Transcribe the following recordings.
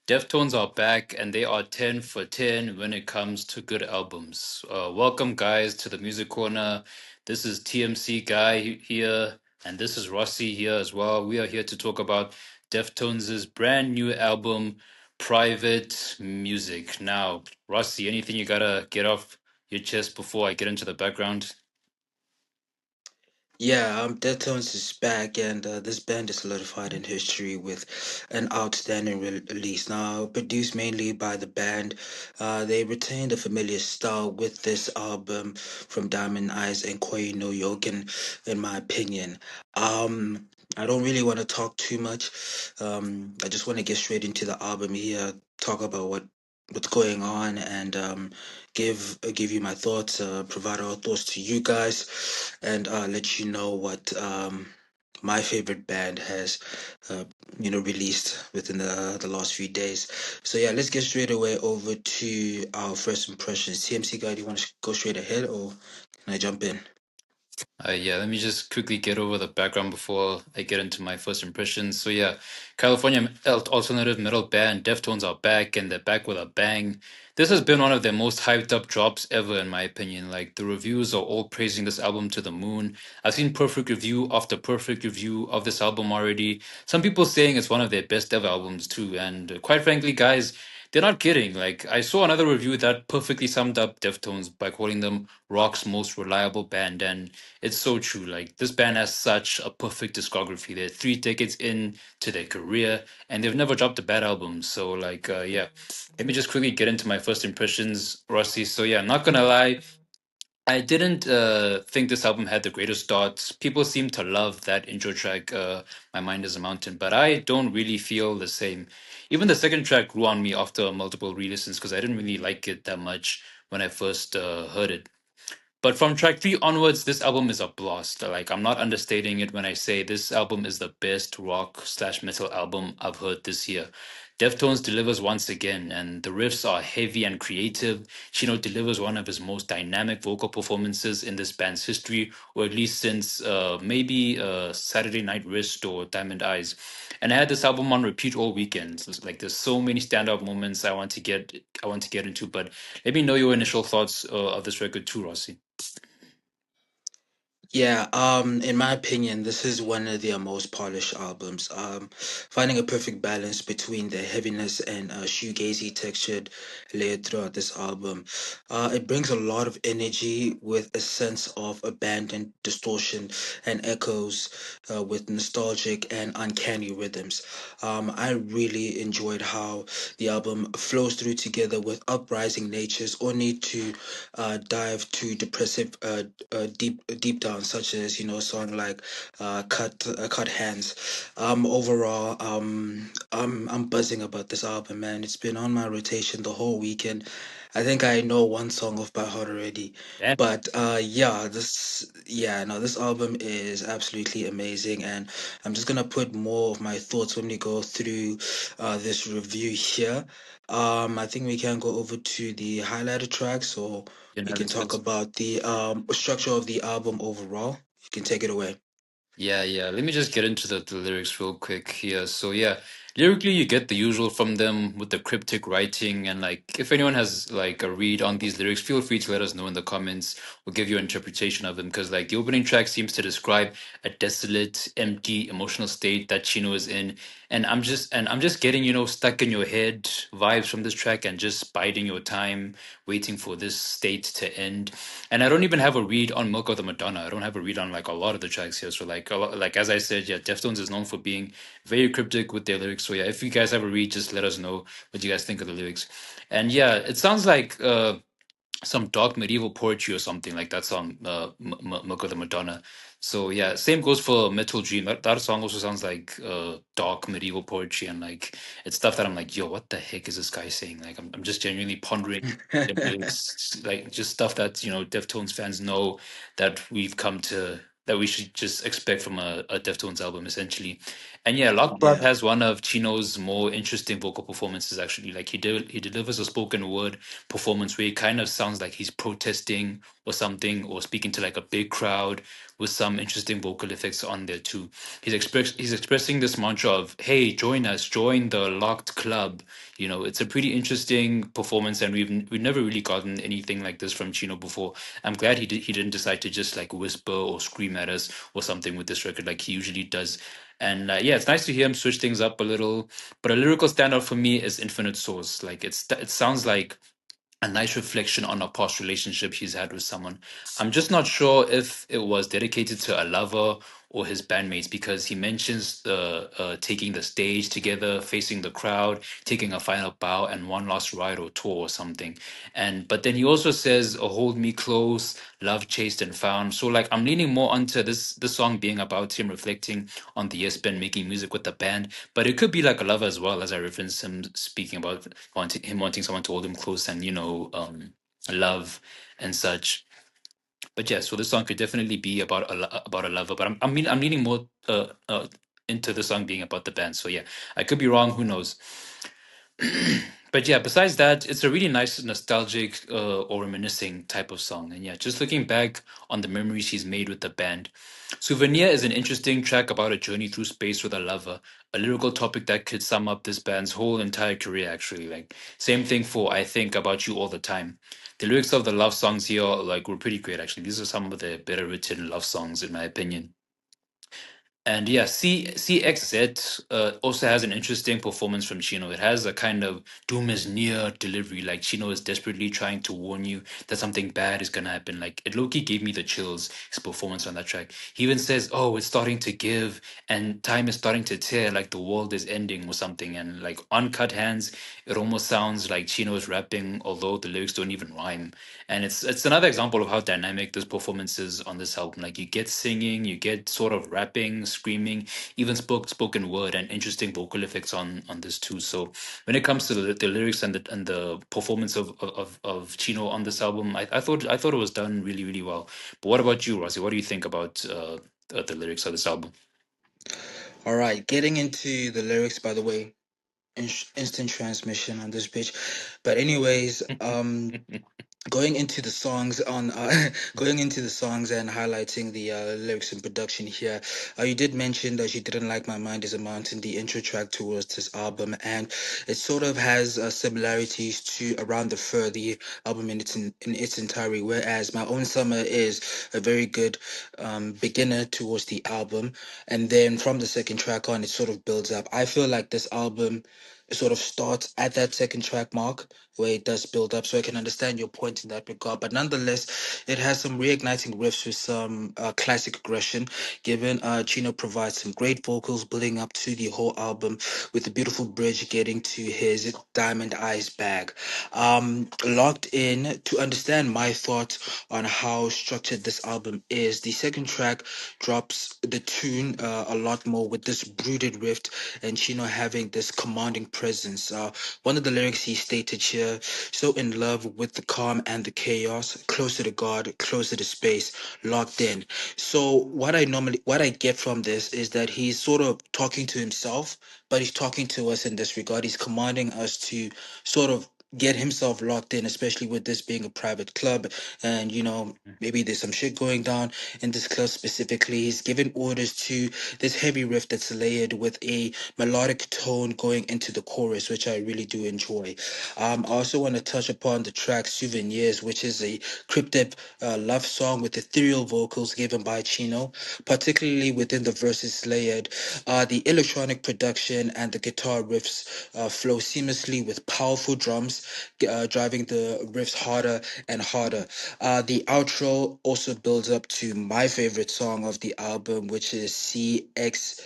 Deftones are back and they are 10 for 10 when it comes to good albums. Welcome, guys, to the Music Corner. This is TMC Guy here, and this is Rossi here as well. We are here to talk about Deftones' brand new album, Private Music. Now, Rossi, anything you gotta get off your chest before I get into the background? Yeah, Deftones is back, and this band is solidified in history with an outstanding release. Now, produced mainly by the band, they retained a familiar style with this album from Diamond Eyes and Koi No Yogan, in my opinion. I don't really want to talk too much. I just want to get straight into the album here, talk about what's going on, and give you my thoughts, provide our thoughts to you guys, and let you know what my favorite band has uh, released within the last few days. So yeah, let's get straight away over to our first impressions. TMC guy, do you want to go straight ahead, or can I jump in? Yeah, let me just quickly get over the background before I get into my first impressions. So yeah, California alternative metal band Deftones are back, and they're back with a bang. This has been one of their most hyped up drops ever, in my opinion. Like, the reviews are all praising this album to the moon. I've seen perfect review after perfect review of this album already. Some people saying it's one of their best ever albums too. And quite frankly, guys, they're not kidding. Like, I saw another review that perfectly summed up Deftones by calling them rock's most reliable band, and it's so true. Like, this band has such a perfect discography. They're 3 decades into their career, and they've never dropped a bad album. So, like, yeah. Let me just quickly get into my first impressions, Rossi. So, yeah, not gonna lie, I didn't think this album had the greatest start. People seem to love that intro track, "My Mind Is a Mountain," but I don't really feel the same. Even the second track grew on me after multiple re-listens because I didn't really like it that much when I first heard it. But from track 3 onwards, this album is a blast. Like, I'm not understating it when I say this album is the best rock slash metal album I've heard this year. Deftones delivers once again, and the riffs are heavy and creative. Chino delivers one of his most dynamic vocal performances in this band's history, or at least since maybe Saturday Night Wrist or Diamond Eyes. And I had this album on repeat all weekend. So, like, there's so many standout moments I want to get into, but let me know your initial thoughts of this record too, Rossi. Yeah, in my opinion, this is one of their most polished albums. Finding a perfect balance between the heaviness and shoegazy textured layered throughout this album. It brings a lot of energy with a sense of abandoned distortion and echoes with nostalgic and uncanny rhythms. I really enjoyed how the album flows through together with uprising natures, only to dive to depressive, deep down, such as a song like "Cut Hands." Overall, I'm buzzing about this album, man. It's been on my rotation the whole weekend. I think I know one song off by heart already, Yeah. but no, this album is absolutely amazing, and I'm just gonna put more of my thoughts when we go through this review here. I think we can go over to the highlighted tracks, or we can Let's talk let's about the structure of the album overall. You can take it away. Yeah. Let me just get into the lyrics real quick here. So yeah, lyrically you get the usual from them with the cryptic writing, and like, if anyone has like a read on these lyrics, feel free to let us know in the comments. We'll give you an interpretation of them, because like the opening track seems to describe a desolate, empty, emotional state that Chino is in. And I'm just getting, stuck in your head vibes from this track, and just biding your time, waiting for this state to end. And I don't even have a read on Milk of the Madonna. I don't have a read on like a lot of the tracks here. So like, like as I said, yeah, Deftones is known for being very cryptic with their lyrics. So yeah, if you guys have a read, just let us know what you guys think of the lyrics. And yeah, it sounds like some dark medieval poetry or something like that song, Milk of the Madonna. So yeah, same goes for Metal Dream. That song also sounds like dark medieval poetry, and like, it's stuff that I'm like, yo, what the heck is this guy saying? Like, I'm just genuinely pondering the lyrics, like just stuff that Deftones fans know, that we should just expect from a Deftones album, essentially. And yeah, Lockblood Yeah. has one of Chino's more interesting vocal performances. Actually, like, he delivers a spoken word performance where he kind of sounds like he's protesting or something, or speaking to like a big crowd, with some interesting vocal effects on there too. He's expressing this mantra of, "Hey, join us, join the locked club." You know, it's a pretty interesting performance, and we've never really gotten anything like this from Chino before. I'm glad he didn't decide to just like whisper or scream at us or something with this record like he usually does. And yeah, it's nice to hear him switch things up a little. But a lyrical standout for me is Infinite Source. Like it sounds like a nice reflection on a past relationship he's had with someone. I'm just not sure if it was dedicated to a lover or his bandmates, because he mentions taking the stage together, facing the crowd, taking a final bow, and one last ride or tour or something. And but then he also says, "Hold me close, love chased and found." So like I'm leaning more onto this song being about him reflecting on the yes band, making music with the band, but it could be like a lover as well, as I referenced him speaking about wanting someone to hold him close and love and such. But yeah, so this song could definitely be about about a lover, but I'm leaning more into the song being about the band. So yeah, I could be wrong, who knows. But yeah, besides that, it's a really nice, nostalgic or reminiscing type of song. And yeah, just looking back on the memories he's made with the band. Souvenir is an interesting track about a journey through space with a lover, a lyrical topic that could sum up this band's whole entire career, actually. Like, same thing for I Think About You All the Time. The lyrics of the love songs here, like, were pretty great, actually. These are some of the better written love songs, in my opinion. And yeah, CXZ also has an interesting performance from Chino. It has a kind of doom is near delivery. Like Chino is desperately trying to warn you that something bad is gonna happen. Like it low-key gave me the chills, his performance on that track. He even says, "Oh, it's starting to give and time is starting to tear, like the world is ending or something." And like on Cut Hands, it almost sounds like Chino is rapping, although the lyrics don't even rhyme. And it's another example of how dynamic this performance is on this album. Like you get singing, you get sort of rapping, screaming, even spoken word, and interesting vocal effects on this too. So when it comes to the lyrics and the performance of Chino on this album, I thought it was done really really well. But what about you, Rossi? What do you think about the lyrics of this album? All right, getting into the lyrics, by the way, instant transmission on this bitch. But anyways, going into the songs on going into the songs and highlighting the lyrics and production here, you did mention that you didn't like My Mind Is a Mountain, the intro track towards this album, and it sort of has similarities to Around the Fur, the album in its entirety, whereas My Own Summer is a very good beginner towards the album, and then from the second track on it sort of builds up. I feel like this album sort of starts at that second track mark where it does build up. So I can understand your point in that regard. But nonetheless, it has some reigniting riffs with some classic aggression, given Chino provides some great vocals building up to the whole album with a beautiful bridge getting to his Diamond Eyes bag. Locked in to understand my thoughts on how structured this album is. The second track drops the tune a lot more with this brooded riff and Chino having this commanding presence. One of the lyrics he stated here, so in love with the calm and the chaos, closer to God, closer to space, locked in. So what I get from this is that he's sort of talking to himself, but he's talking to us in this regard. He's commanding us to sort of get himself locked in, especially with this being a private club. And, maybe there's some shit going down in this club specifically. He's giving orders to this heavy riff that's layered with a melodic tone going into the chorus, which I really do enjoy. I also want to touch upon the track Souvenirs, which is a cryptic love song with ethereal vocals given by Chino, particularly within the verses layered. The electronic production and the guitar riffs flow seamlessly with powerful drums, driving the riffs harder and harder. The outro also builds up to my favorite song of the album, which is CXZ.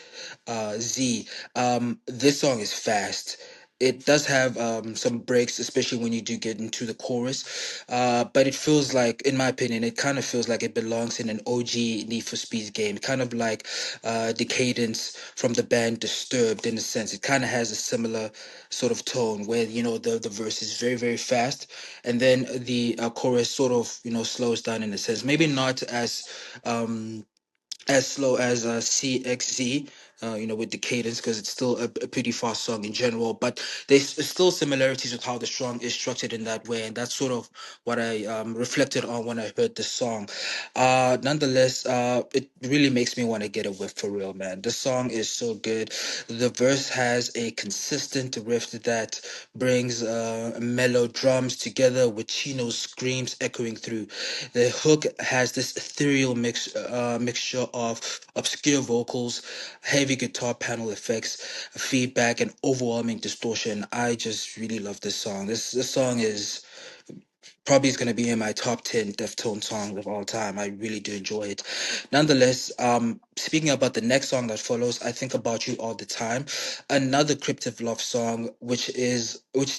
This song is fast. It does have some breaks, especially when you do get into the chorus. But it feels like, in my opinion, it kind of feels like it belongs in an OG Need for Speed game, kind of like the cadence from the band Disturbed in a sense. It kind of has a similar sort of tone where, the verse is very, very fast. And then the chorus sort of, slows down in a sense. Maybe not as slow as CXZ, with the cadence, because it's still a pretty fast song in general. But there's still similarities with how the song is structured in that way, and that's sort of what I reflected on when I heard the song. Nonetheless, it really makes me want to get a whiff for real, man. The song is so good. The verse has a consistent riff that brings mellow drums together with Chino's screams echoing through. The hook has this ethereal mixture of obscure vocals, heavy guitar panel effects, feedback, and overwhelming distortion. I just really love this song. This song is probably is going to be in my top 10 Deftone songs of all time. I really do enjoy it. Nonetheless, speaking about the next song that follows, I Think About You All the Time, another cryptic love song, which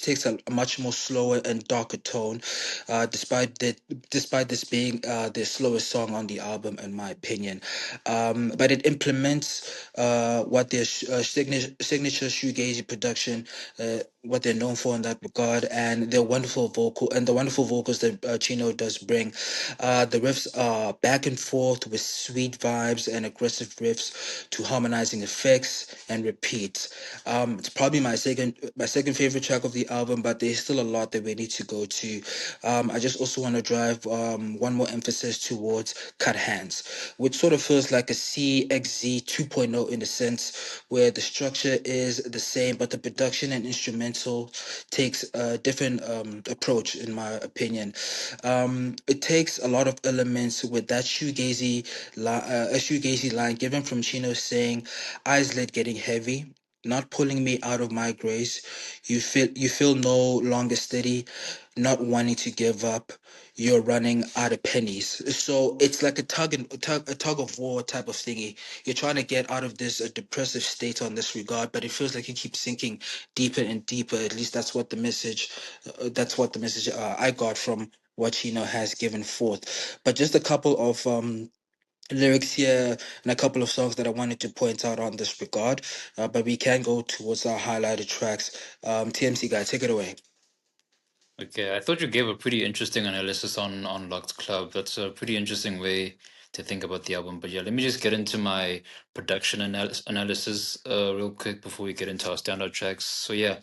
takes a much more slower and darker tone, despite this being the slowest song on the album, in my opinion. But it implements what their signature shoegazy production, what they're known for in that regard, and their wonderful vocal and the wonderful vocals that Chino does bring. The riffs are back and forth with sweet vibes and aggressive riffs to harmonizing effects and repeats. It's probably my second favorite track of the album, but there's still a lot that we need to go to. I just also want to drive one more emphasis towards Cut Hands, which sort of feels like a CXZ 2.0 in a sense, where the structure is the same, but the production and instrumental takes a different approach, in my opinion. It takes a lot of elements with that a shoegazy line given from Chino saying, "Eyes lid getting heavy." Not pulling me out of my grace. You feel no longer steady, not wanting to give up. You're running out of pennies. So it's like a tug of war type of thingy. You're trying to get out of this depressive state on this regard, but it feels like you keep sinking deeper and deeper. At least that's what the message I got from what Chino has given forth. But just a couple of lyrics here and a couple of songs that I wanted to point out on this regard. But we can go towards our highlighted tracks. TMC guy, take it away. Okay, I thought you gave a pretty interesting analysis on Locked Club. That's a pretty interesting way to think about the album. But yeah, let me just get into my production analysis real quick before we get into our standout tracks. So yeah,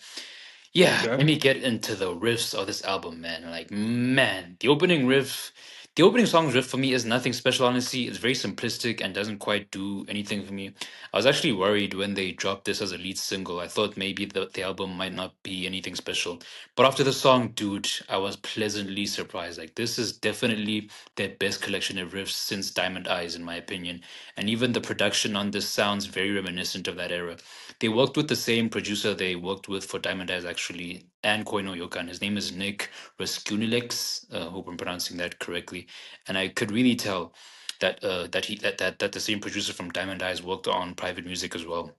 yeah, Okay. let me get into the riffs of this album, man. Like, man, the opening song's riff for me is nothing special, honestly. It's very simplistic and doesn't quite do anything for me. I was actually worried when they dropped this as a lead single. I thought maybe the album might not be anything special. But after the song, dude, I was pleasantly surprised. Like, this is definitely their best collection of riffs since Diamond Eyes, in my opinion. And even the production on this sounds very reminiscent of that era. They worked with the same producer they worked with for Diamond Eyes, actually, and Koi no Yokan. His name is Nick Raskulinecz. Hope I'm pronouncing that correctly. And I could really tell that the same producer from Diamond Eyes worked on Private Music as well.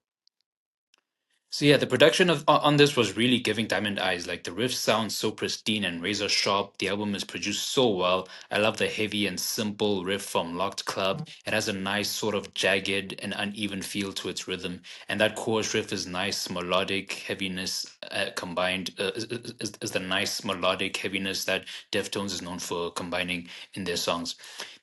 So yeah, the production on this was really giving Diamond Eyes. Like the riffs sound so pristine and razor sharp. The album is produced so well. I love the heavy and simple riff from Locked Club. It has a nice sort of jagged and uneven feel to its rhythm, and that chorus riff is nice melodic heaviness combined is the nice melodic heaviness that Deftones is known for combining in their songs.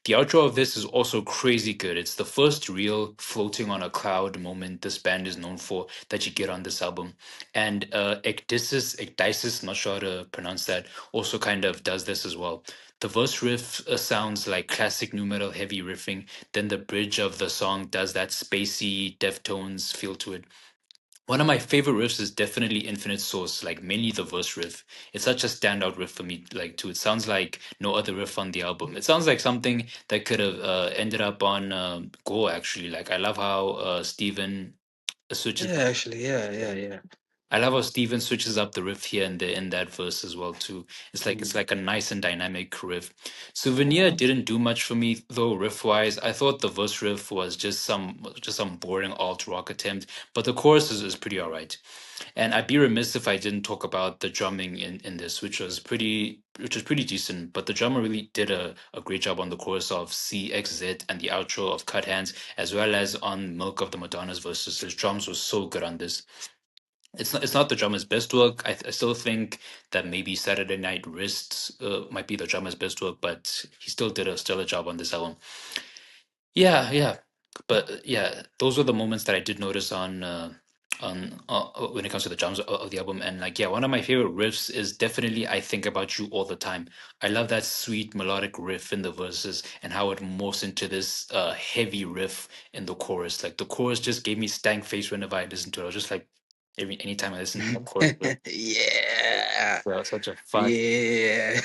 The outro of this is also crazy good. It's the first real floating on a cloud moment this band is known for that you get on this album. And Ecdysis, not sure how to pronounce that, also kind of does this as well. The verse riff sounds like classic nu metal heavy riffing. Then the bridge of the song does that spacey Deftones feel to it. One of my favorite riffs is definitely Infinite Source, like mainly the verse riff. It's such a standout riff for me, like too. It sounds like no other riff on the album. It sounds like something that could have ended up on Go, actually. Like, I love how Steven switches. Yeah, actually, yeah. I love how Steven switches up the riff here and there in that verse as well too. It's Mm. like a nice and dynamic riff. Souvenir didn't do much for me though riff wise. I thought the verse riff was just some boring alt rock attempt, but the chorus is pretty alright. And I'd be remiss if I didn't talk about the drumming in this, which was pretty decent. But the drummer really did a great job on the chorus of CXZ and the outro of Cut Hands, as well as on Milk of the Madonna's verses. His drums were so good on this. It's not the drummer's best work. I still think that maybe Saturday Night Wrists might be the drummer's best work, but he still did a stellar job on this album. Yeah, yeah. But yeah, those were the moments that I did notice on when it comes to the drums of the album. And like, yeah, one of my favorite riffs is definitely "I Think About You All the Time." I love that sweet melodic riff in the verses and how it morphs into this heavy riff in the chorus. Like the chorus just gave me stank face whenever I listened to it. I was just like, anytime I listen to that chorus, but Yeah. such a fun. Yeah.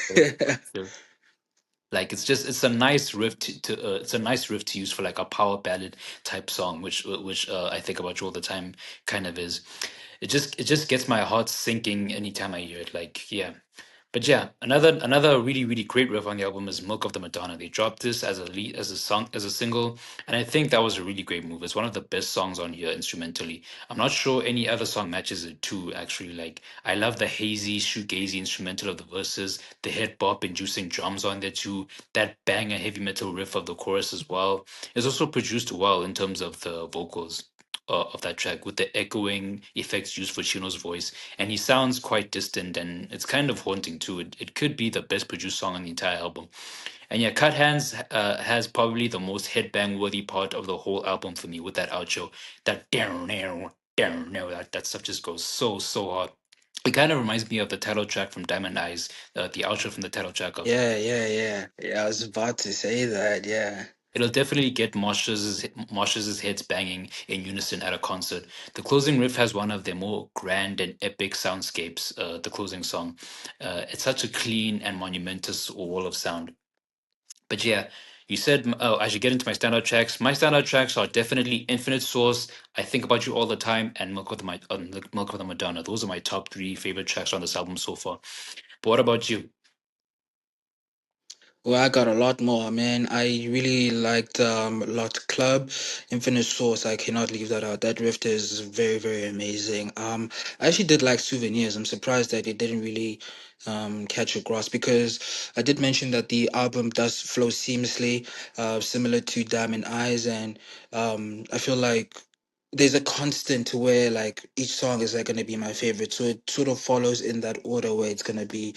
Like it's a nice riff it's a nice riff to use for like a power ballad type song, which I think about you all the time kind of is. It just gets my heart sinking anytime I hear it. Like yeah, but yeah, another really great riff on the album is "Milk of the Madonna." They dropped this as a lead, as a song, as a single, and I think that was a really great move. It's one of the best songs on here instrumentally. I'm not sure any other song matches it too. Actually, like I love the hazy shoegazy instrumental of the verses, the head bop inducing drums on there too, that banger heavy metal riff of the chorus as well. It's also produced well in terms of the vocals. Of that track with the echoing effects used for Chino's voice, and he sounds quite distant, and it's kind of haunting too. It could be the best produced song on the entire album. And yeah, Cut Hands has probably the most headbang worthy part of the whole album for me with that outro. That down, that stuff just goes so hard. It kind of reminds me of the title track from Diamond Eyes, the outro from the title track of. Yeah, I was about to say that. Yeah. It'll definitely get Marshes' heads banging in unison at a concert. The closing riff has one of their more grand and epic soundscapes, the closing song. It's such a clean and monumentous wall of sound. But yeah, you said, oh, I should get into my standout tracks. My standout tracks are definitely Infinite Source, I Think About You All the Time, and Milk of the Madonna. Those are my top three favorite tracks on this album so far. But what about you? Well, I got a lot more, man. I really liked Lot Club, Infinite Source. I cannot leave that out. That riff is very amazing. I actually did like Souvenirs. I'm surprised that it didn't really catch a grasp because I did mention that the album does flow seamlessly, similar to Diamond Eyes, and I feel like there's a constant to where like each song is like going to be my favorite, so it sort of follows in that order where it's going to be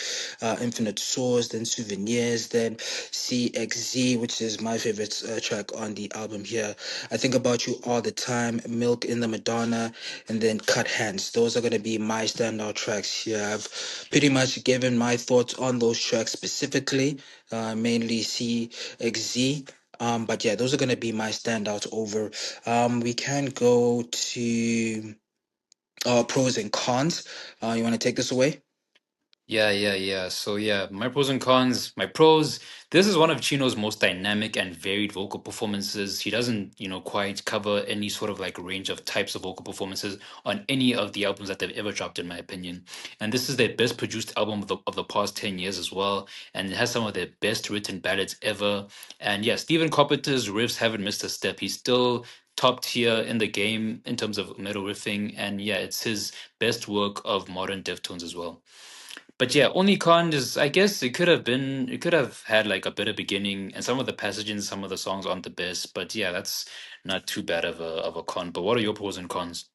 Infinite Source, then Souvenirs, then CXZ, which is my favorite track on the album here. I Think About You All the Time, Milk in the Madonna, and then Cut Hands. Those are going to be my standout tracks here. I've pretty much given my thoughts on those tracks specifically, mainly CXZ. But yeah, those are going to be my standouts over. We can go to pros and cons. You want to take this away? Yeah. So yeah, my pros and cons. My pros. This is one of Chino's most dynamic and varied vocal performances. He doesn't, quite cover any sort of like range of types of vocal performances on any of the albums that they've ever dropped, in my opinion. And this is their best produced album of the past 10 years as well. And it has some of their best written ballads ever. And yeah, Stephen Carpenter's riffs haven't missed a step. He's still top tier in the game in terms of metal riffing. And yeah, it's his best work of modern Deftones as well. But yeah, only con is I guess it could have had like a better beginning and some of the passages in some of the songs aren't the best. But yeah, that's not too bad of a con. But what are your pros and cons?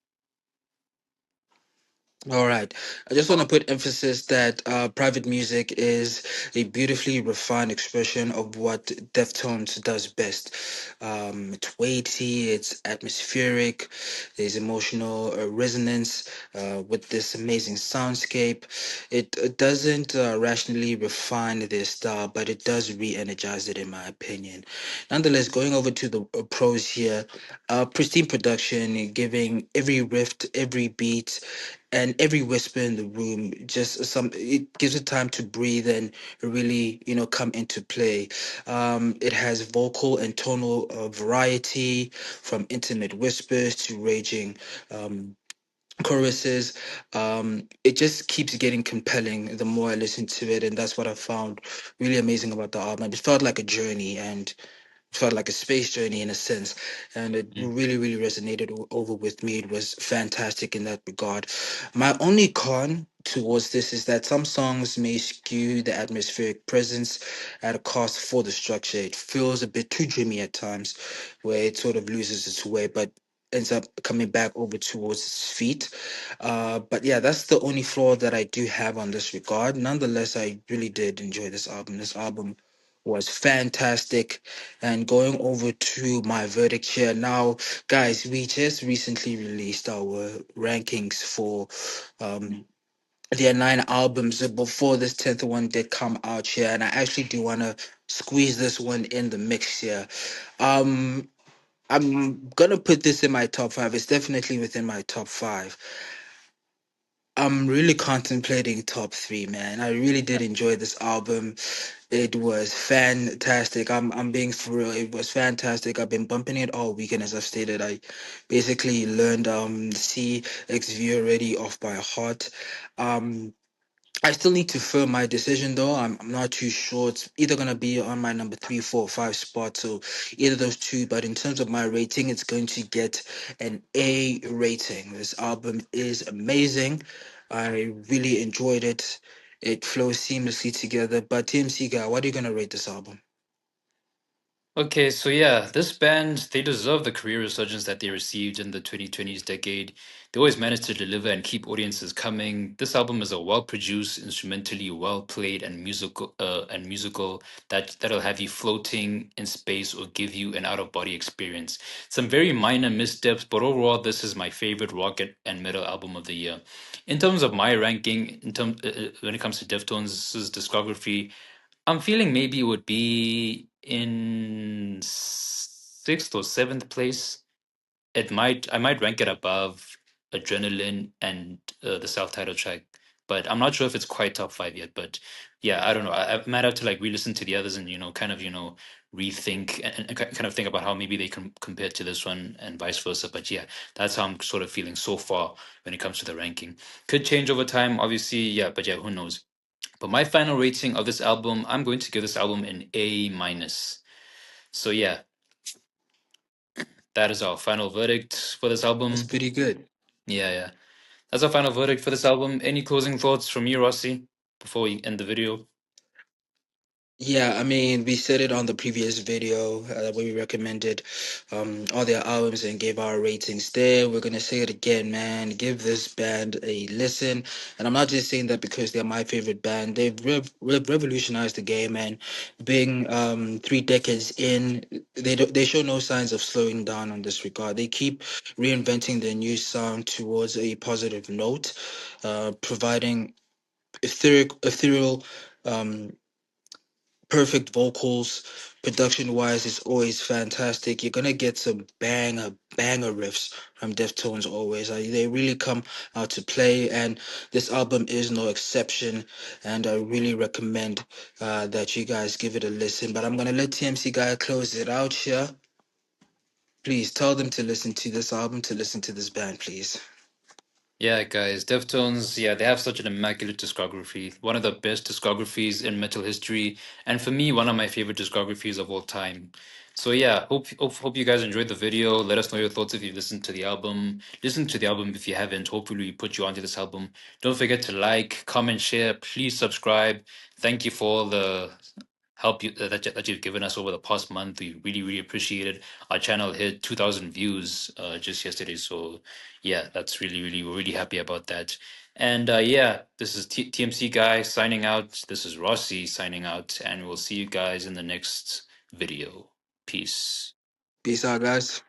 All right. I just want to put emphasis that private music is a beautifully refined expression of what Deftones does best. It's weighty, it's atmospheric, there's emotional resonance with this amazing soundscape. It doesn't rationally refine their style, but it does re energize it, in my opinion. Nonetheless, going over to the pros here, pristine production, giving every riff, every beat, and every whisper in the room just some it gives it time to breathe and really come into play. It has vocal and tonal variety from intimate whispers to raging choruses. It just keeps getting compelling the more I listen to it, and that's what I found really amazing about the album. It felt like a journey, and felt like a space journey in a sense, and it Mm. really resonated over with me. It was fantastic in that regard. My only con towards this is that some songs may skew the atmospheric presence at a cost for the structure. It feels a bit too dreamy at times, where it sort of loses its way, but ends up coming back over towards its feet. But yeah, that's the only flaw that I do have on this regard. Nonetheless, I really did enjoy this album. This album was fantastic. And going over to my verdict here now, guys, we just recently released our rankings for um, their 9 albums before this 10th one did come out here, and I actually do want to squeeze this one in the mix here. Um, I'm gonna put this in my top five. It's definitely within my top five. I'm really contemplating top three, man. I really did enjoy this album. It was fantastic. I'm being for real. It was fantastic. I've been bumping it all weekend, as I've stated. I basically learned C X V already off by heart. Um, I still need to firm my decision though. I'm not too sure. It's either gonna be on my number three, four, or five spot. So either those two. But in terms of my rating, it's going to get an A rating. This album is amazing. I really enjoyed it. It flows seamlessly together. But TMC guy, what are you gonna rate this album? Okay, so yeah, this band, they deserve the career resurgence that they received in the 2020s decade. They always managed to deliver and keep audiences coming. This album is a well-produced, instrumentally well-played and musical that'll have you floating in space or give you an out-of-body experience. Some very minor missteps, but overall, this is my favorite rock and metal album of the year. In terms of my ranking, when it comes to Deftones' discography, I'm feeling maybe it would be in sixth or seventh place. I might rank it above Adrenaline and the self-titled track, but I'm not sure if it's quite top five yet. But yeah, I don't know. I might have to like re-listen to the others and kind of rethink and kind of think about how maybe they can compare to this one and vice versa. But yeah, that's how I'm sort of feeling so far when it comes to the ranking. Could change over time, obviously. Yeah, but yeah, who knows? But my final rating of this album, I'm going to give this album an A minus. So yeah, that is our final verdict for this That's album. pretty good. Yeah, yeah. That's our final verdict for this album. Any closing thoughts from you, Rossi, before we end the video? Yeah, I mean, we said it on the previous video where we recommended all their albums and gave our ratings there. We're gonna say it again, man. Give this band a listen, and I'm not just saying that because they're my favorite band. They've revolutionized the game, and being 3 decades in, they show no signs of slowing down on this regard. They keep reinventing their new sound towards a positive note, providing ethereal. Perfect vocals. Production wise, is always fantastic. You're gonna get some banger riffs from Deftones always. They really come out to play, and this album is no exception. And I really recommend that you guys give it a listen. But I'm gonna let TMC guy close it out here. Please tell them to listen to this album, to listen to this band, please. Yeah, guys, Deftones, yeah, they have such an immaculate discography. One of the best discographies in metal history, and for me, one of my favorite discographies of all time. So yeah, hope you guys enjoyed the video. Let us know your thoughts if you listened to the album. Listen to the album if you haven't. Hopefully, we put you onto this album. Don't forget to like, comment, share. Please subscribe. Thank you for all the help that you've given us over the past month. We really really appreciate it. Our channel hit 2,000 views just yesterday, so yeah, that's we're really happy about that. And yeah, this is TMC guy signing out. This is Rossi signing out, and we'll see you guys in the next video. Peace. Peace out, guys.